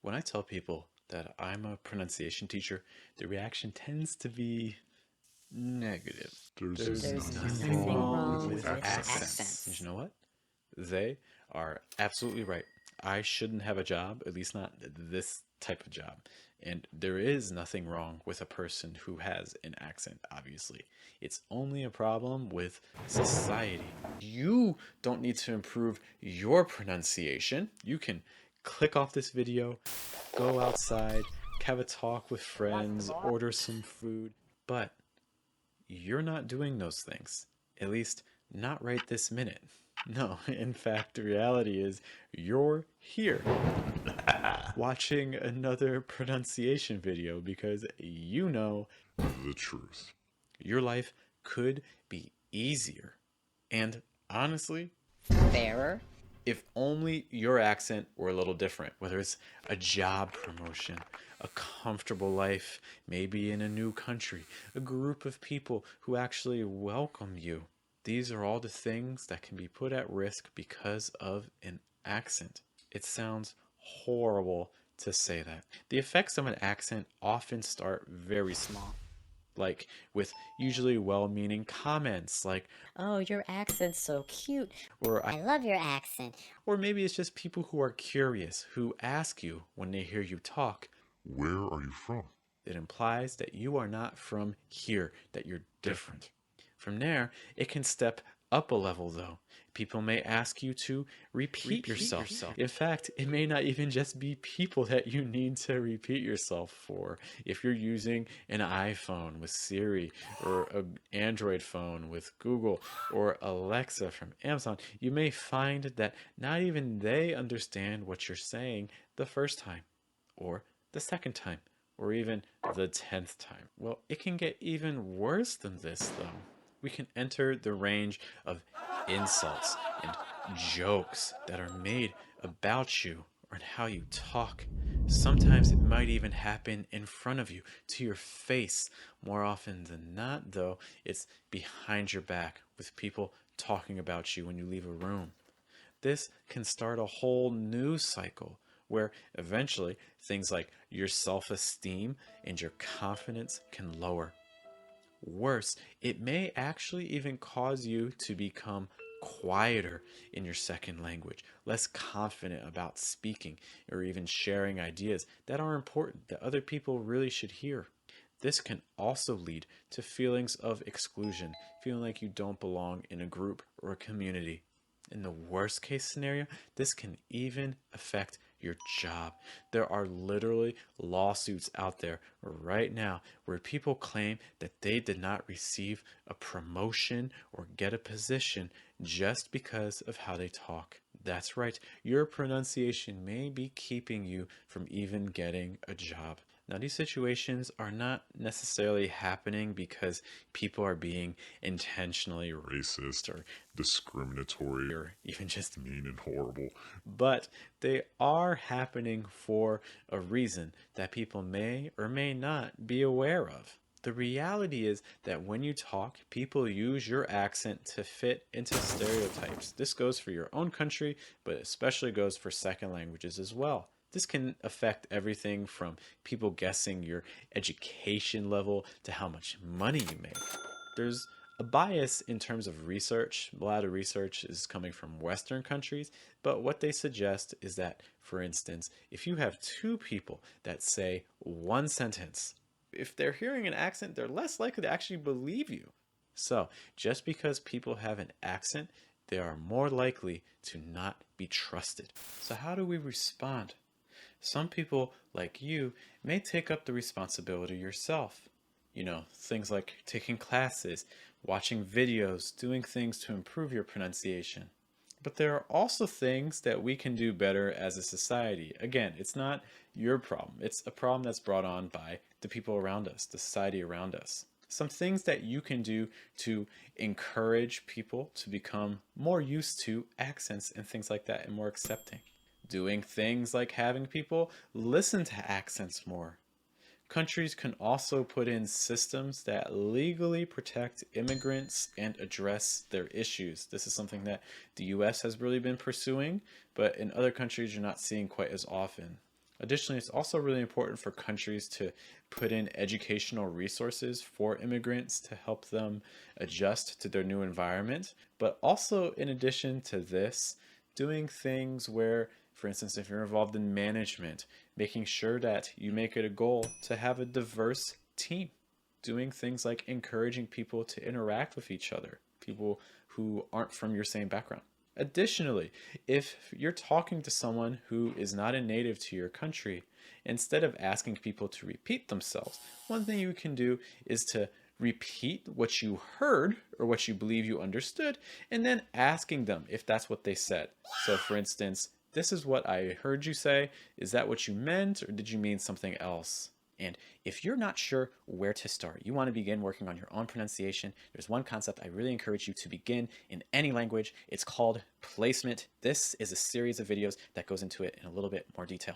When I tell people that I'm a pronunciation teacher, the reaction tends to be negative. There's There's nothing nothing wrong wrong with with accents. And accents. you know what? They are absolutely right. I shouldn't have a job, at least not this type of job. And there is nothing wrong with a person who has an accent, obviously. It's only a problem with society. You don't need to improve your pronunciation. You can click off this video, go outside, have a talk with friends, order some food, but you're not doing those things. At least, not right this minute. No, in fact, the reality is you're here watching another pronunciation video because you know The truth. your life could be easier. And honestly, Fairer. if only your accent were a little different, whether it's a job promotion, a comfortable life, maybe in a new country, a group of people who actually welcome you. These are all the things that can be put at risk because of an accent. It sounds horrible to say that. The effects of an accent often start very small, like with usually well-meaning comments like, Oh, your accent's so cute. or I love your accent. or maybe it's just people who are curious, who ask you when they hear you talk. Where are you from? It implies that you are not from here, that you're different. From there, it can step up a level though. People may ask you to repeat yourself. In fact, it may not even just be people that you need to repeat yourself for. If you're using an iPhone with Siri or an Android phone with Google or Alexa from Amazon, you may find that not even they understand what you're saying the first time or the second time or even the 10th time. Well, it can get even worse than this, though. We can enter the range of insults and jokes that are made about you or how you talk. Sometimes it might even happen in front of you, to your face. More often than not, though, it's behind your back with people talking about you when you leave a room. This can start a whole new cycle where eventually things like your self esteem and your confidence can lower. Worse, it may actually even cause you to become quieter in your second language, less confident about speaking or even sharing ideas that are important that other people really should hear. This can also lead to feelings of exclusion, feeling like you don't belong in a group or a community. In the worst case scenario, this can even affect your job. There are literally lawsuits out there right now where people claim that they did not receive a promotion or get a position just because of how they talk. That's right, your pronunciation may be keeping you from even getting a job. Now, these situations are not necessarily happening because people are being intentionally Racist, or discriminatory, or even just mean and horrible. but they are happening for a reason that people may or may not be aware of. The reality is that when you talk, people use your accent to fit into stereotypes. This goes for your own country, but especially goes for second languages as well. This can affect everything from people guessing your education level to how much money you make. There's a bias in terms of research. A lot of research is coming from Western countries, but what they suggest is that, for instance, if you have two people that say one sentence, if they're hearing an accent, they're less likely to actually believe you. So, just because people have an accent, they are more likely to not be trusted. So, how do we respond? Some people, like you, may take up the responsibility yourself. You know, things like taking classes, watching videos, doing things to improve your pronunciation. But there are also things that we can do better as a society. Again, it's not your problem. It's a problem that's brought on by the people around us, the society around us. Some things that you can do to encourage people to become more used to accents and things like that and more accepting. Doing things like having people listen to accents more. Countries can also put in systems that legally protect immigrants and address their issues. This is something that the US has really been pursuing, but in other countries you're not seeing quite as often. Additionally, it's also really important for countries to put in educational resources for immigrants to help them adjust to their new environment. But also, in addition to this, doing things where, for instance, if you're involved in management, making sure that you make it a goal to have a diverse team. Doing things like encouraging people to interact with each other, people who aren't from your same background. Additionally, if you're talking to someone who is not a native to your country, instead of asking people to repeat themselves, one thing you can do is to repeat what you heard or what you believe you understood, and then asking them if that's what they said. So, for instance, this is what I heard you say. Is that what you meant, or did you mean something else? And if you're not sure where to start, you want to begin working on your own pronunciation, there's one concept I really encourage you to begin in any language. It's called placement. This is a series of videos that goes into it in a little bit more detail.